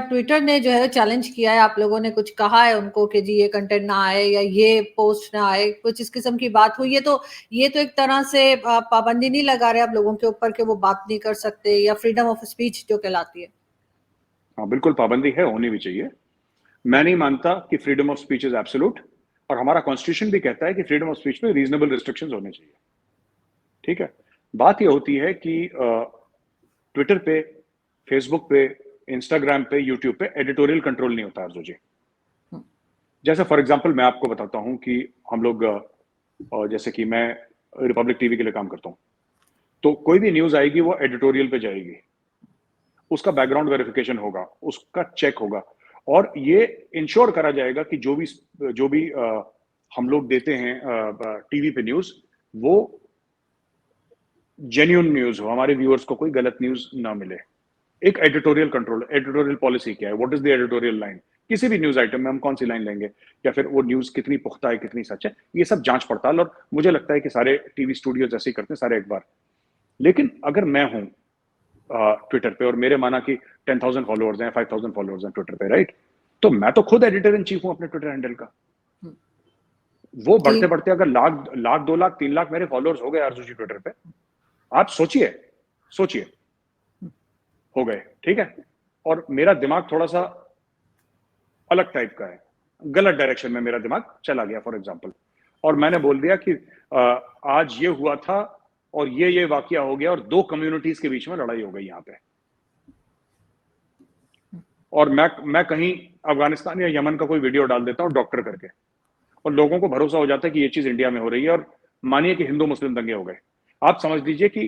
ट्विटर ने जो है चैलेंज किया है, आप लोगों ने कुछ कहा है उनको कि जी ये कंटेंट ना आए या ये पोस्ट ना आए, कुछ इस किस्म की बात हुई है। तो ये तो एक तरह से पाबंदी नहीं लगा रहे आप लोगों के ऊपर कि वो बात नहीं कर सकते, या फ्रीडम ऑफ स्पीच जो कहलाती है? हाँ बिल्कुल, पाबंदी है, होनी भी चाहिए। मैं नहीं मानता कि freedom of speech is absolute, और हमारा कॉन्स्टिट्यूशन भी कहता है कि फ्रीडम ऑफ स्पीच में रीजनेबल रिस्ट्रिक्शंस होने चाहिए। ठीक है, बात यह होती है कि ट्विटर पे, फेसबुक पे, इंस्टाग्राम पे, यूट्यूब पे एडिटोरियल कंट्रोल नहीं होता आरजू जी। जैसे फॉर एग्जांपल मैं आपको बताता हूं कि हम लोग जैसे कि मैं रिपब्लिक टीवी के लिए काम करता हूं, तो कोई भी न्यूज आएगी वो एडिटोरियल पे जाएगी, उसका बैकग्राउंड वेरिफिकेशन होगा, उसका चेक होगा, और ये इंश्योर करा जाएगा कि जो भी हम लोग देते हैं टीवी पे न्यूज, वो जेन्युइन न्यूज हो, हमारे व्यूअर्स को कोई गलत न्यूज ना मिले। एक एडिटोरियल कंट्रोल, एडिटोरियल पॉलिसी क्या है, what is the editorial line, किसी भी न्यूज आइटम में हम कौन सी लाइन लेंगे, या फिर वो न्यूज कितनी पुख्ता है, कितनी सच है, ये सब जांच पड़ताल, और मुझे लगता है कि सारे टीवी स्टूडियो ऐसे ही करते हैं, सारे अखबार। लेकिन अगर मैं हूं ट्विटर पे और मेरे माना कि 10,000 फॉलोअर्स हैं, 5,000 फॉलोअर्स हैं ट्विटर पे, राइट, तो मैं तो खुद एडिटर इन चीफ हूं अपने ट्विटर हैंडल का। वो बढ़ते जी। बढ़ते अगर लाख 2 लाख 3 लाख मेरे फॉलोअर्स हो गए आरजू जी ट्विटर पे, आप सोचिए हो गए, ठीक है, और मेरा दिमाग थोड़ा सा अलग टाइप का है, गलत डायरेक्शन में मेरा दिमाग चला गया फॉर एग्जांपल, और मैंने बोल दिया कि आज ये हुआ था और ये वाकया हो गया और 2 कम्युनिटीज के बीच में लड़ाई हो गई यहां पे, और मैं कहीं अफगानिस्तान या यमन का कोई वीडियो डाल देता हूं डॉक्टर करके, और लोगों को भरोसा हो जाता है कि ये चीज इंडिया में हो रही है, और मानिए कि हिंदू मुस्लिम दंगे हो गए, आप समझ लीजिए कि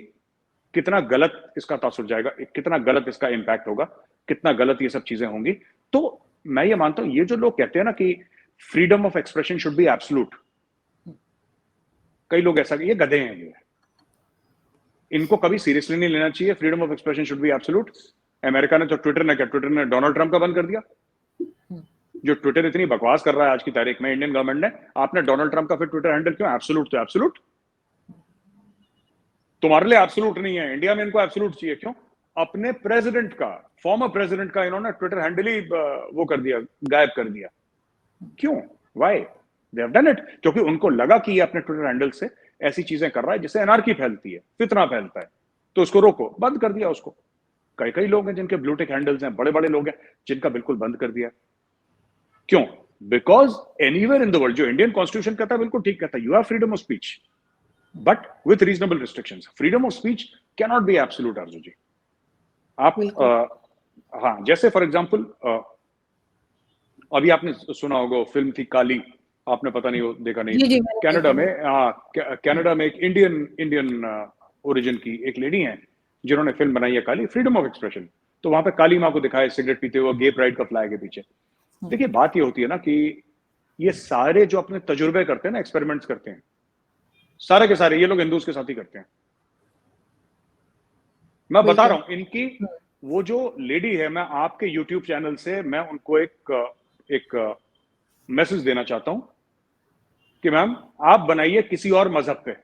कितना गलत इसका तासुर जाएगा, कितना गलत इसका इंपैक्ट होगा, कितना गलत ये सब चीजें होंगी। तो मैं ये मानता हूं, ये जो लोग कहते हैं ना कि freedom of expression should be absolute, कई लोग ऐसा, ये गधे हैं, ये इनको कभी सीरियसली नहीं लेना चाहिए। Freedom of expression should be absolute. America ने तो ट्विटर ने क्या, ट्विटर ने डोनाल्ड ट्रंप का बंद कर दिया। जो ट्विटर इतनी बकवास कर रहा है आज की तारीख में, इंडियन गवर्नमेंट ने, आपने डोनाल्ड ट्रंप का फिर ट्विटर हैंडल क्यों, एब्सोल्यूट तो एब्सोल्यूट, तुम्हारे लिए एब्सोल्यूट नहीं है, इंडिया में इनको एब्सोल्यूट चाहिए। क्यों? अपने प्रेसिडेंट का, फॉर्मर प्रेसिडेंट का इन्होंने ट्विटर हैंडल ही वो कर दिया, गायब कर दिया। क्यों? Why? They have done it, क्योंकि उनको लगा कि ये अपने ट्विटर हैंडल से ऐसी चीजें कर रहा है जिससे एनार्की फैलती है, फितना फैलता है, तो उसको रोको, बंद कर दिया उसको। कई कई लोग हैं जिनके ब्लू टिक हैंडल्स हैं, बड़े बड़े लोग हैं जिनका बिल्कुल बंद कर दिया। क्यों? Because anywhere in the world, जो इंडियन कॉन्स्टिट्यूशन कहता है बिल्कुल ठीक कहता है, you have freedom of speech but with reasonable restrictions. Freedom of speech can not be absolute आरजू जी। आप हाँ, जैसे फॉर एग्जांपल अभी आपने सुना होगा फिल्म थी काली, आपने पता नहीं देखा नहीं, जी, जी, कनाडा में, कनाडा में एक इंडियन ओरिजिन की एक लेडी है जिन्होंने फिल्म बनाई है काली, फ्रीडम ऑफ एक्सप्रेशन। तो वहां पे काली माँ को दिखाया सिगरेट पीते हुए, गे प्राइड का फ्लैग है पीछे। देखिए बात ये होती है ना कि ये सारे जो अपने तजुर्बे करते हैं ना, एक्सपेरिमेंट्स करते हैं, सारे के सारे ये लोग हिंदूज के साथ ही करते हैं। मैं बता रहा हूं, इनकी वो जो लेडी है, मैं आपके यूट्यूब चैनल से मैं उनको एक मैसेज देना चाहता हूं कि मैम आप बनाइए किसी और मजहब पे,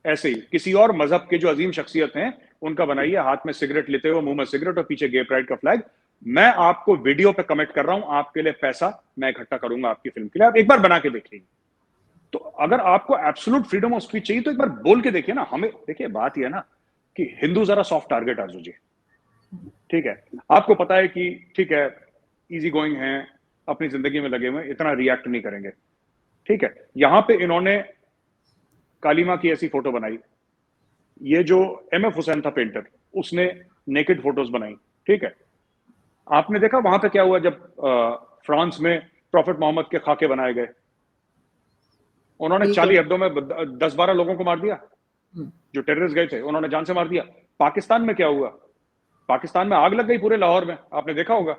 ऐसे ही किसी और मजहब के जो अजीम शख्सियत हैं उनका बनाइए, हाथ में सिगरेट लेते हुए, मुंह में सिगरेट और पीछे गे प्राइड का फ्लैग। मैं आपको वीडियो पे कमेंट कर रहा हूं, आपके लिए पैसा मैं इकट्ठा करूंगा आपकी फिल्म के लिए, आप एक बार बना के देख लीजिए। तो अगर आपको एब्सोल्यूट फ्रीडम ऑफ स्पीच चाहिए तो एक बार बोल के देखिए ना। हमें देखिए बात यह है ना कि हिंदू जरा सॉफ्ट टारगेट आरजू जी, ठीक है, आपको पता है कि ठीक है इजी गोइंग है, अपनी जिंदगी में लगे हुए, इतना रिएक्ट नहीं करेंगे, ठीक है। यहां पे इन्होंने काली मां की ऐसी फोटो बनाई, ये जो एमएफ हुसैन था पेंटर, उसने नेकेड फोटोज बनाई, ठीक है। आपने देखा वहां पे क्या हुआ जब फ्रांस में प्रॉफिट मोहम्मद के खाके बनाए गए, उन्होंने चार्ली हेब्डो में 10-12 लोगों को मार दिया, जो टेररिस्ट गए थे उन्होंने जान से मार दिया। पाकिस्तान में क्या हुआ? पाकिस्तान में आग लग गई पूरे लाहौर में, आपने देखा होगा,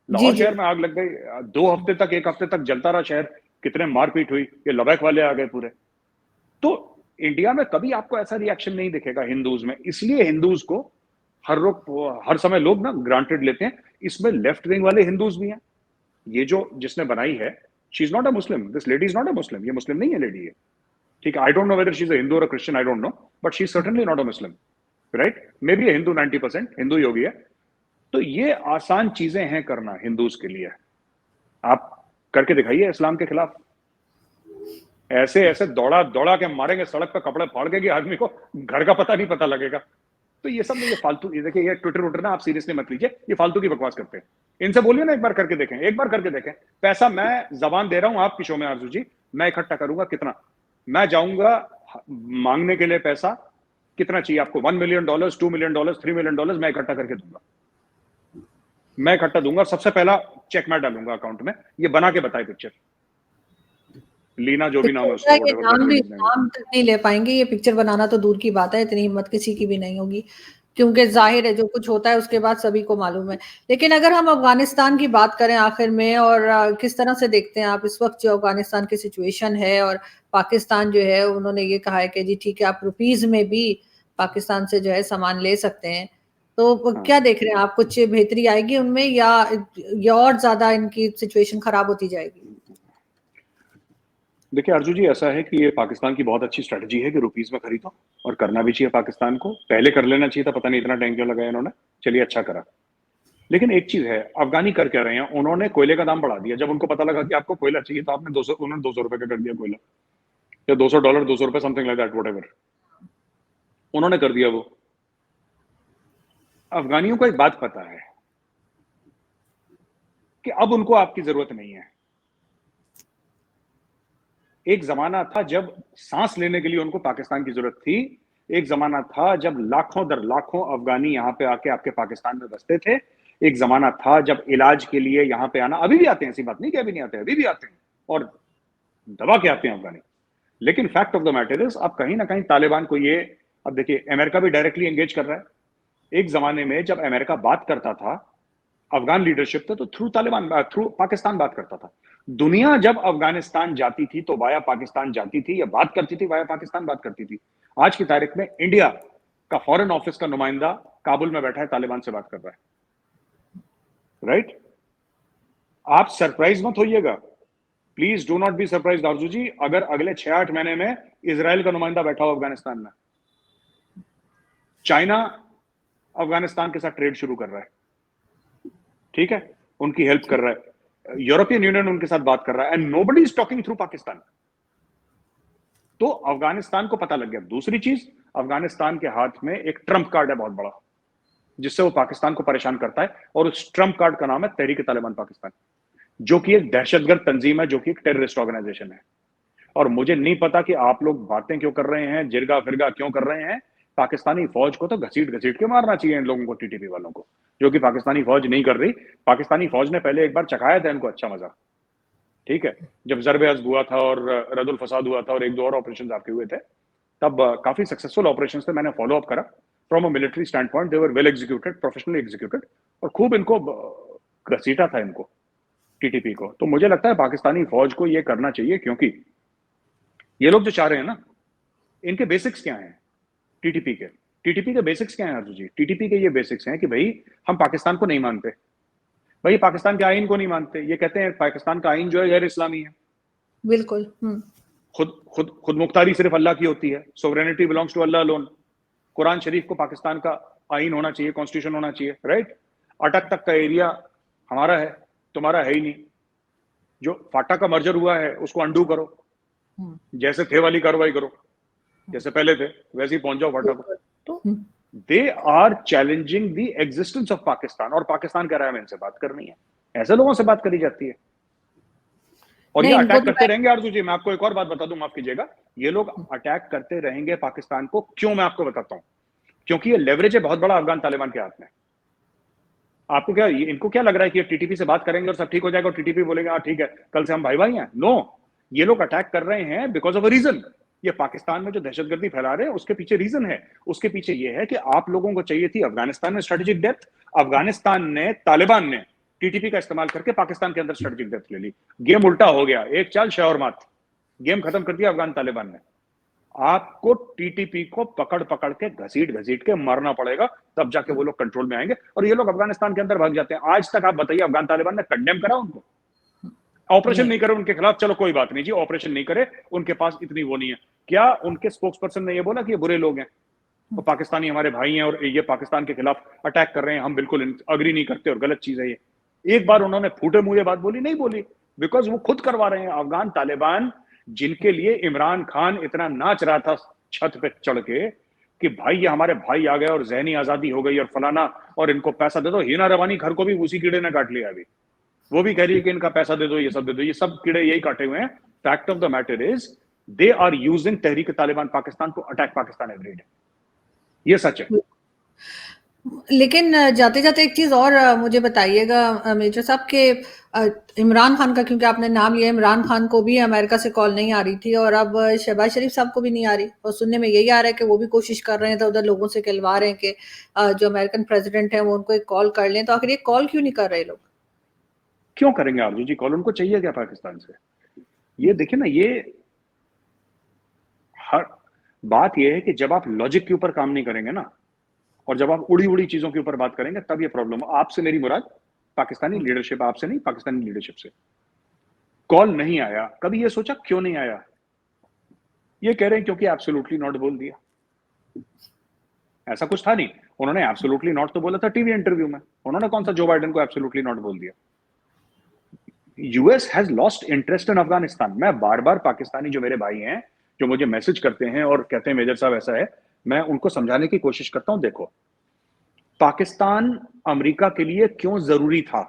लाहौर शहर में आग लग गई, 2 हफ्ते तक, 1 हफ्ते तक जलता रहा शहर, कितने मारपीट हुई, ये लबैक वाले आ गए पूरे। तो इंडिया में कभी आपको ऐसा रिएक्शन नहीं दिखेगा हिंदूज में, इसलिए हिंदूज को हर समय लोग ना ग्रांटेड लेते हैं। इसमें लेफ्ट विंग वाले हिंदूज भी हैं। ये जो जिसने बनाई है, she is not a Muslim, this lady is not a Muslim, ये मुस्लिम नहीं है लेडी है, ठीक है। I don't know whether she is a Hindu और a Christian, I don't know, but she is certainly not a Muslim, right. Maybe Hindu, 90% Hindu ही होगी है। तो ये आसान चीजें हैं करना हिंदूज के लिए, आप करके दिखाइए इस्लाम के खिलाफ। ऐसे ऐसे दौड़ा दौड़ा के मारेंगे सड़क पे, कपड़े फाड़ के कि आदमी को घर का पता नहीं पता लगेगा। तो ये सब ये फालतू, ये देखिए ये ट्विटर वुटर ना आप सीरियसली मत लीजिए, ये फालतू की बकवास करते हैं। इनसे बोलिए ना एक बार करके देखें, एक बार करके देखें। पैसा मैं जबान दे रहा हूं आपकी शो में आरजू जी, मैं इकट्ठा करूंगा, कितना मैं जाऊंगा मांगने के लिए पैसा, कितना चाहिए आपको, $1 मिलियन, $2 मिलियन, $3 मिलियन, मैं इकट्ठा करके दूंगा, मैं इकट्ठा दूंगा। सबसे पहला चेक मैं डालूंगा अकाउंट में, ये बना के बताए पिक्चर, लीना जो भी नाम है उसका, ये नाम भी, लेडीज नेम। नाम तक नहीं ले पाएंगे, ये पिक्चर बनाना तो दूर की बात है, इतनी हिम्मत किसी की भी नहीं होगी, क्योंकि जाहिर है जो कुछ होता है उसके बाद सभी को मालूम है। लेकिन अगर हम अफगानिस्तान की बात करें आखिर में, और किस तरह से देखते हैं आप इस वक्त जो अफगानिस्तान की सिचुएशन है, और पाकिस्तान जो है उन्होंने ये कहा है कि जी ठीक है आप रुपीज में भी पाकिस्तान से जो है सामान ले सकते हैं, तो क्या देख रहे हैं आप, कुछ बेहतरी आएगी उनमें, या और ज्यादा इनकी सिचुएशन खराब होती जाएगी? देखिए अर्जुन जी, ऐसा है कि ये पाकिस्तान की बहुत अच्छी स्ट्रेटजी है कि रुपीस में खरीदो, और करना भी चाहिए पाकिस्तान को, पहले कर लेना चाहिए था, पता नहीं इतना टाइम क्यों लगाया इन्होंने, चलिए अच्छा करा। लेकिन एक चीज है, अफगानी कर क्या रहे हैं, उन्होंने कोयले का दाम बढ़ा दिया। जब उनको पता लगा कि आपको कोयला चाहिए तो आपने 200, उन्होंने $200 का कर दिया कोयला, या $200, $200, समथिंग लाइक दैट, व्हाटएवर उन्होंने कर दिया वो। अफगानियों को एक बात पता है कि अब उनको आपकी जरूरत नहीं है। एक जमाना था जब सांस लेने के लिए उनको पाकिस्तान की जरूरत थी, एक जमाना था जब लाखों दर लाखों अफगानी यहाँ पे आके आपके पाकिस्तान में बसते थे, एक जमाना था जब इलाज के लिए यहाँ पे आना, अभी भी आते हैं, ऐसी बात नहीं कि अभी नहीं आते, अभी भी आते हैं और दबा के आते हैं अफगानी। लेकिन fact of the matter is, अब कहीं ना कहीं तालिबान को ये, अब देखिए अमेरिका भी डायरेक्टली एंगेज कर रहा है। एक जमाने में जब अमेरिका बात करता था, अफगान लीडरशिप थे, तो थ्रू तालिबान, थ्रू पाकिस्तान बात करता था। दुनिया जब अफगानिस्तान जाती थी तो वाया पाकिस्तान जाती थी, या बात करती थी वाया पाकिस्तान बात करती थी। आज की तारीख में इंडिया का फॉरेन ऑफिस का नुमाइंदा काबुल में बैठा है, तालिबान से बात कर रहा है, राइट। आप सरप्राइज मत होइएगा, please do not be surprise Arzoo ji, अगर अगले 6-8 महीने में इजराइल का नुमाइंदा बैठा हो अफगानिस्तान में। चाइना अफगानिस्तान के साथ ट्रेड शुरू कर रहा है, ठीक है, उनकी हेल्प कर रहा है। यूरोपियन यूनियन उनके साथ बात कर रहा है, and nobody is talking through Pakistan. तो अफगानिस्तान को पता लग गया। दूसरी चीज, अफगानिस्तान के हाथ में एक ट्रम्प कार्ड है बहुत बड़ा, जिससे वो पाकिस्तान को परेशान करता है, और उस ट्रम्प कार्ड का नाम है तहरीक तालिबान पाकिस्तान, जो कि एक दहशतगर्द तंजीम है, जो कि एक टेररिस्ट ऑर्गेनाइजेशन है। और मुझे नहीं पता कि आप लोग बातें क्यों कर रहे हैं, जिरगा फिरगा क्यों कर रहे हैं। पाकिस्तानी फौज को तो घसीट घसीट के मारना चाहिए इन लोगों को, टीटीपी वालों को, जो कि पाकिस्तानी फौज नहीं कर रही। पाकिस्तानी फौज ने पहले एक बार चखाया था इनको अच्छा मजा, ठीक है, जब ज़रब अज़ब हुआ था और रदुल फसाद हुआ था और एक दो और ऑपरेशन आपके हुए थे, तब काफी सक्सेसफुल ऑपरेशन थे। मैंने फॉलो अप करा from a military stand point, they were well executed, professionally executed, और खूब इनको घसीटा था इनको, टीटीपी को। तो मुझे लगता है पाकिस्तानी फौज को ये करना चाहिए, क्योंकि ये लोग जो चाह रहे हैं ना, इनके बेसिक्स क्या हैं टीटीपी के बेसिक्स क्या हैं अर्जुन जी? टीटीपी के ये बेसिक्स हैं कि भाई हम पाकिस्तान को नहीं मानते, भाई पाकिस्तान के आइन को नहीं मानते। ये कहते हैं पाकिस्तान का आइन जो है गैर इस्लामी है। बिल्कुल। खुद मुख्तारी सिर्फ अल्लाह की होती है, sovereignty belongs to Allah alone. Quran Sharif को पाकिस्तान का आइन होना चाहिए, कॉन्स्टिट्यूशन होना चाहिए, राइट। अटक तक का एरिया हमारा है, तुम्हारा है ही नहीं। जो फाटा का मर्जर हुआ है उसको अंडू करो, जैसे थे वाली कार्रवाई करो, जैसे पहले थे वैसे ही पहुंच जाओ फाटा को। तो they are challenging the existence of Pakistan, और पाकिस्तान कह रहा है इनसे बात करनी है। ऐसे लोगों से बात करी जाती है, और ये अटैक करते रहेंगे। आरजू जी, मैं आपको एक और बात बता दूं, माफ कीजिएगा, ये लोग अटैक करते रहेंगे पाकिस्तान को। क्यों? मैं आपको बताता हूं। क्योंकि ये लेवरेज है बहुत बड़ा अफगान तालिबान के हाथ में। आपको क्या, इनको क्या लग रहा है कि ये टीटीपी से बात करेंगे और सब ठीक हो जाएगा, और टीटीपी बोलेंगे हाँ ठीक है कल से हम भाई भाई हैं? नो, ये लोग अटैक कर रहे हैं बिकॉज ऑफ अ रीजन। ये पाकिस्तान में जो दहशतगर्दी फैला रहे हैं उसके पीछे रीजन है। उसके पीछे ये है कि आप लोगों को चाहिए थी अफगानिस्तान में स्ट्रेटेजिक डेप्थ, अफगानिस्तान ने, तालिबान ने टीटीपी का इस्तेमाल करके पाकिस्तान के अंदर स्ट्रेटेजिक डेप्थ ले ली। गेम उल्टा हो गया, एक चाल शह और मात, गेम खत्म कर दिया अफगान तालिबान ने। आपको टीटीपी को पकड़ पकड़ के घसीट घसीट के मारना पड़ेगा, तब जाके वो लोग कंट्रोल में आएंगे। और ये लोग अफगानिस्तान के अंदर भाग जाते हैं। आज तक आप बताइए अफगान तालिबान ने कंडेम करा उनको? ऑपरेशन नहीं करे उनके खिलाफ, चलो कोई बात नहीं जी, ऑपरेशन नहीं करे, उनके पास इतनी वो नहीं है। क्या उनके स्पोक्स पर्सन ने ये बोला कि ये बुरे लोग हैं, तो पाकिस्तानी हमारे भाई हैं और ये पाकिस्तान के खिलाफ अटैक कर रहे हैं, हम बिल्कुल अग्री नहीं करते और गलत चीज है ये? एक बार उन्होंने फूटे मुंह ये बात बोली? नहीं बोली, बिकॉज वो खुद करवा रहे हैं। अफगान तालिबान, जिनके लिए इमरान खान इतना नाच रहा था छत पे चढ़ के कि भाई ये हमारे भाई आ गए और जहनी आजादी हो गई और फलाना, और इनको पैसा दे दो। हिना रवानी घर को भी उसी कीड़े ने काट लिया अभी, वो भी कह रही है कि इनका पैसा दे दो, ये सब दे दो। ये सब कीड़े यही काटे हुए हैं। Fact of the matter is they are using Tehreek Taliban Pakistan to attack Pakistan every day. ये सच है। लेकिन जाते जाते एक चीज और मुझे बताइएगा मेजर साहब के इमरान खान का, क्योंकि आपने नाम लिया, इमरान खान को भी अमेरिका से कॉल नहीं आ रही थी और अब शहबाज शरीफ साहब को भी नहीं आ रही, और सुनने में यही आ रहा है कि वो भी कोशिश कर रहे हैं, तो उधर लोगों से कहलवा रहे हैं कि जो अमेरिकन प्रेसिडेंट है वो उनको एक कॉल कर लें। तो आखिर ये कॉल क्यों नहीं कर रहे लोग? क्यों करेंगे आरजू जी कॉल? उनको चाहिए क्या पाकिस्तान से? ये देखिए ना, ये हर बात ये है कि जब आप लॉजिक के ऊपर काम नहीं करेंगे ना, और जब आप उड़ी उड़ी चीजों के ऊपर बात करेंगे, तब ये प्रॉब्लम। आपसे मेरी मुराद पाकिस्तानी लीडरशिप, आपसे नहीं, पाकिस्तानी लीडरशिप से कॉल नहीं आया। कभी ये सोचा क्यों नहीं आया? ये कह रहे हैं क्योंकि एब्सोल्युटली नॉट बोल दिया। ऐसा कुछ था नहीं, उन्होंने एब्सोल्युटली नॉट तो बोला था टीवी इंटरव्यू में। उन्होंने कौन सा जो बाइडेन को एब्सोल्युटली नॉट बोल दिया? US has lost interest in Afghanistan. मैं बार बार पाकिस्तानी जो मेरे भाई हैं, जो मुझे मैसेज करते हैं और कहते हैं मेजर साहब ऐसा है, मैं उनको समझाने की कोशिश करता हूं। देखो, पाकिस्तान अमेरिका के लिए क्यों जरूरी था,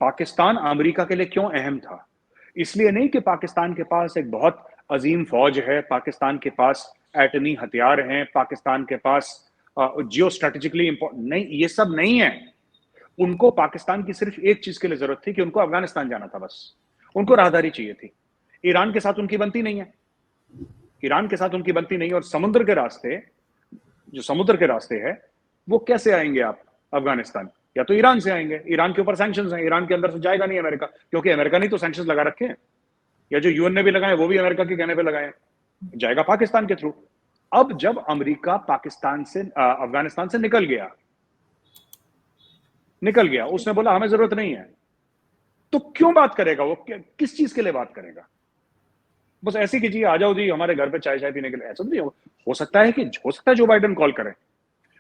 पाकिस्तान अमेरिका के लिए क्यों अहम था? इसलिए नहीं कि पाकिस्तान के पास एक बहुत अजीम फौज है, पाकिस्तान के पास एटमी हथियार हैं, पाकिस्तान के पास जियो स्ट्रेटेजिकली इंपॉर्टेंट, नहीं, ये सब नहीं है। उनको पाकिस्तान की सिर्फ एक चीज के लिए जरूरत थी कि उनको अफगानिस्तान जाना था, बस। उनको राहदारी चाहिए थी। ईरान के साथ उनकी बनती नहीं है, ईरान के साथ उनकी बनती नहीं, और समुद्र के रास्ते, जो समुद्र के रास्ते है, वो कैसे आएंगे आप अफगानिस्तान? या तो ईरान से आएंगे, ईरान के ऊपर सैंक्शंस हैं, ईरान के अंदर से जाएगा नहीं अमेरिका, क्योंकि अमेरिका ने तो सैंक्शंस लगा रखे हैं, या जो यूएन ने भी लगाए वो भी अमेरिका के कहने पे लगाए, जाएगा पाकिस्तान के थ्रू। अब जब अमेरिका पाकिस्तान से, अफगानिस्तान से निकल गया, उसने बोला हमें जरूरत नहीं है, तो क्यों बात करेगा वो? किस चीज के लिए बात करेगा? बस ऐसे कीजिए, आ जाओ जी हमारे घर पे चाय पीने के लिए, ऐसा नहीं हो सकता है कि, हो सकता है जो बाइडेन कॉल करें,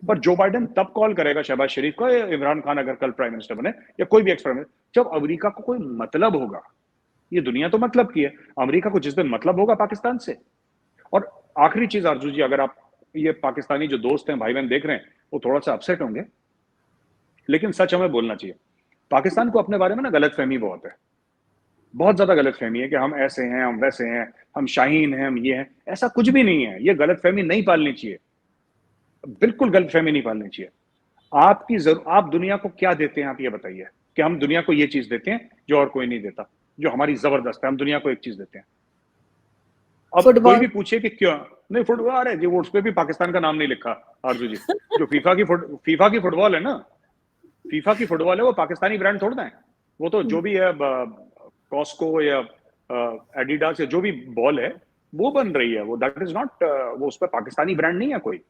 पर जो बाइडेन तब कॉल करेगा शहबाज शरीफ को, या इमरान खान अगर कल प्राइम मिनिस्टर बने, या कोई भी एक्स प्राइम मिनिस्टर, जब अमेरिका को कोई मतलब होगा। ये दुनिया तो मतलब की है, अमेरिका को जिस दिन मतलब होगा पाकिस्तान से। और आखिरी चीज अर्जुन जी, अगर आप ये पाकिस्तानी जो दोस्त हैं, भाई बहन देख रहे हैं, वो थोड़ा सा अपसेट होंगे, लेकिन सच हमें बोलना चाहिए। पाकिस्तान को अपने बारे में ना गलतफहमी बहुत है, बहुत ज्यादा गलतफहमी है कि हम ऐसे हैं, हम वैसे हैं, हम शाहीन हैं, हम ये हैं। ऐसा कुछ भी नहीं है, ये गलतफहमी नहीं पालनी चाहिए, बिल्कुल गलतफहमी नहीं पालनी चाहिए। आप दुनिया को क्या देते हैं, आप ये बताइए कि हम दुनिया को ये चीज देते हैं जो और कोई नहीं देता, जो हमारी जबरदस्त है। हम दुनिया को एक चीज देते हैं। अब कोई फुटबॉल। भी पूछे कि क्यों नहीं फुटबॉल, अरे जी वो उस पर भी पाकिस्तान का नाम नहीं लिखा आरजू जी। जो फीफा की फुटबॉल है ना, फीफा की फुटबॉल है, वो पाकिस्तानी ब्रांड थोड़ा है। वो तो जो भी है कॉस्को या एडिडास या जो भी बॉल है वो बन रही है, वो दैट इज नॉट, वो उस पर पाकिस्तानी ब्रांड नहीं है कोई।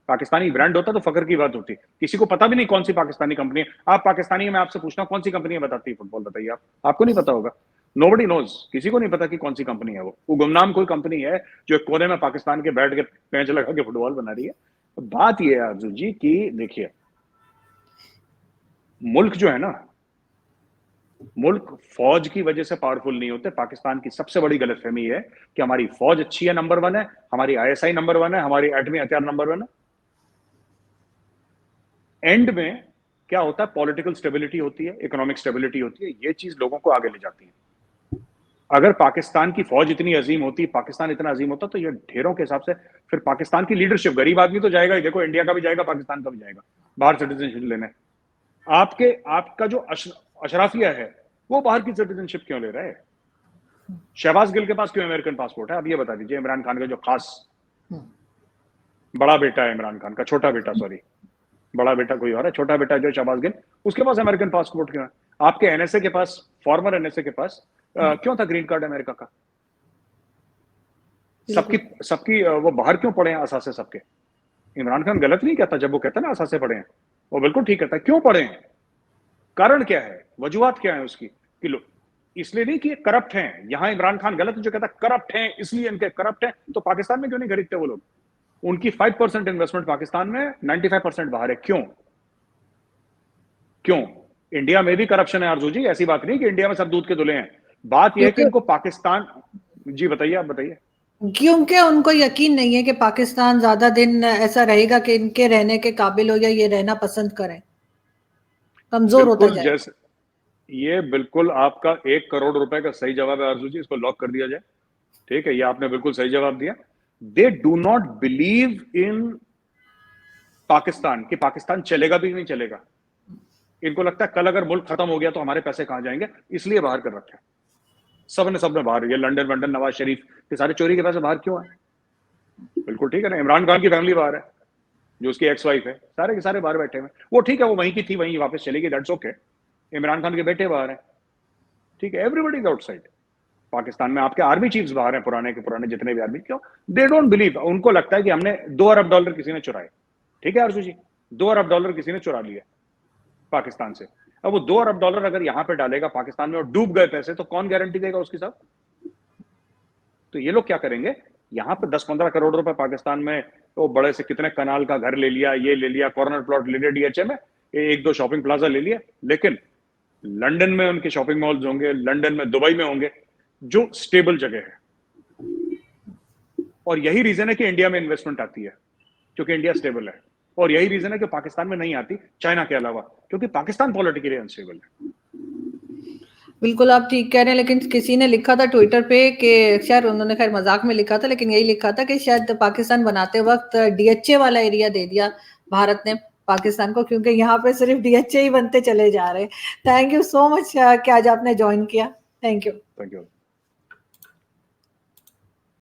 पाकिस्तानी ब्रांड होता तो फकर की बात होती। किसी को पता भी नहीं कौन सी पाकिस्तानी कंपनी है। आप पाकिस्तानी, मैं आपसे पूछना कौन सी कंपनी है बताती है फुटबॉल, बताइए आप, आपको नहीं पता होगा। नोबडी नोज, किसी को नहीं पता कि कौन सी कंपनी है वो गुमनाम कोई कंपनी है जो एक कोने में पाकिस्तान के बैठ के पेंच लगा के फुटबॉल बना रही है। बात ये है अर्जुन जी की देखिए, मुल्क जो है ना, मुल्क फौज की वजह से पावरफुल नहीं होते। पाकिस्तान की सबसे बड़ी गलतफहमी है कि हमारी फौज अच्छी है, नंबर 1 है, हमारी आईएसआई नंबर 1 है, हमारी एटमी हथियार नंबर 1 है। एंड में क्या होता है, पॉलिटिकल स्टेबिलिटी होती है, इकोनॉमिक स्टेबिलिटी होती है, ये चीज लोगों को आगे ले जाती है। अगर पाकिस्तान की फौज इतनी अजीम होती, पाकिस्तान इतना अजीम होता, तो ये ढेरों के हिसाब से फिर पाकिस्तान की लीडरशिप, गरीब आदमी तो जाएगा ही, देखो इंडिया का भी जाएगा, पाकिस्तान का भी जाएगा बाहर सिटीजनशिप लेने। आपका जो अशराफिया है वो बाहर की सिटीजनशिप क्यों ले रहा है? शहबाज गिल के पास क्यों अमेरिकन पासपोर्ट है? आप ये बता दीजिए। इमरान खान का जो खास बड़ा बेटा है, इमरान खान का छोटा बेटा, सॉरी बड़ा बेटा कोई और है, छोटा बेटा जो शहबाज गिल, उसके पास अमेरिकन पासपोर्ट क्यों है? आपके एनएसए के पास, फॉर्मर एनएसए के पास क्यों था ग्रीन कार्ड अमेरिका का? सबकी वो बाहर क्यों पड़े हैं असासे सबके? इमरान खान गलत नहीं कहता जब वो कहता है ना असासे पड़े हैं, वो बिल्कुल ठीक कहता है। क्यों पड़े हैं? कारण क्या है, वजूहत क्या है उसकी? कि लोग इसलिए नहीं कि करप्ट हैं। यहां इमरान खान गलत जो कहता करप्ट हैं, इसलिए इनके करप्ट हैं, तो पाकिस्तान में क्यों नहीं खरीदते वो लोग? उनकी 5% इन्वेस्टमेंट पाकिस्तान में, 95% बाहर है। क्यों? क्यों? इंडिया में भी करप्शन है आरजू जी, ऐसी बात नहीं कि इंडिया में सब दूध के धुले हैं। बात यह है कि इनको पाकिस्तान, जी बताइए, आप बताइए। क्योंकि उनको यकीन नहीं है कि पाकिस्तान ज्यादा दिन ऐसा रहेगा कि इनके रहने के काबिल हो या ये रहना पसंद करें, कमजोर होता बिल्कुल, जाए। जैसे ये बिल्कुल आपका 1 करोड़ रुपए का सही जवाब है आरजू जी, इसको लॉक कर दिया जाए। ठीक है, ये आपने बिल्कुल सही जवाब दिया। They do not believe in Pakistan कि पाकिस्तान चलेगा भी नहीं चलेगा। इनको लगता है कल अगर मुल्क खत्म हो गया तो हमारे पैसे कहां जाएंगे, इसलिए बाहर कर रखे हैं सबने बाहर। ये लंदन वंडन, नवाज शरीफ के सारे चोरी के पैसे बाहर क्यों है? बिल्कुल ठीक है ना। इमरान खान की फैमिली बाहर है, जो उसकी एक्स वाइफ है, सारे के सारे बाहर बैठे हुए। वो ठीक है, वो वहीं की थी, वहीं वापस चलेगी, दैट्स ओके। इमरान खान के बेटे बाहर हैं, ठीक है, एवरीबडी इज आउटसाइड। पाकिस्तान में आपके आर्मी चीफ्स बाहर हैं, पुराने के पुराने जितने भी आर्मी, क्यों? They don't believe. उनको लगता है कि हमने $2 अरब किसी ने चुराए। ठीक है आरजू जी, $2 अरब किसी ने चुरा लिया पाकिस्तान से। अब वो $2 अरब अगर यहां पे डालेगा पाकिस्तान में और डूब गए पैसे, तो कौन गारंटी देगा उसके साथ? तो ये लोग क्या करेंगे, यहां पे 10-15 करोड़ रुपए पाकिस्तान में, तो बड़े से कितने कनाल का घर ले लिया, ये ले लिया, कॉर्नर प्लॉट ले लिया डीएचए में, 1-2 शॉपिंग प्लाजा ले लिया, लेकिन लंदन में उनके शॉपिंग मॉल्स होंगे, लंदन में, दुबई में होंगे, जो स्टेबल जगह है। और यही रीजन है कि इंडिया में इन्वेस्टमेंट आती है, क्योंकि इंडिया स्टेबल है। और यही रीजन है कि पाकिस्तान में नहीं आती, चाइना के अलावा, क्योंकि पाकिस्तान पॉलिटिकली अनस्टेबल है। बिल्कुल आप ठीक कह रहे हैं, लेकिन किसी ने लिखा था ट्विटर पे कि शायद उन्होंने खैर मजाक में लिखा था, लेकिन यही लिखा था कि शायद पाकिस्तान बनाते वक्त डीएचए वाला एरिया दे दिया भारत ने पाकिस्तान को, क्योंकि यहाँ पे सिर्फ डीएचए ही बनते चले जा रहे हैं। थैंक यू सो मच कि आज आपने ज्वाइन किया। Thank you.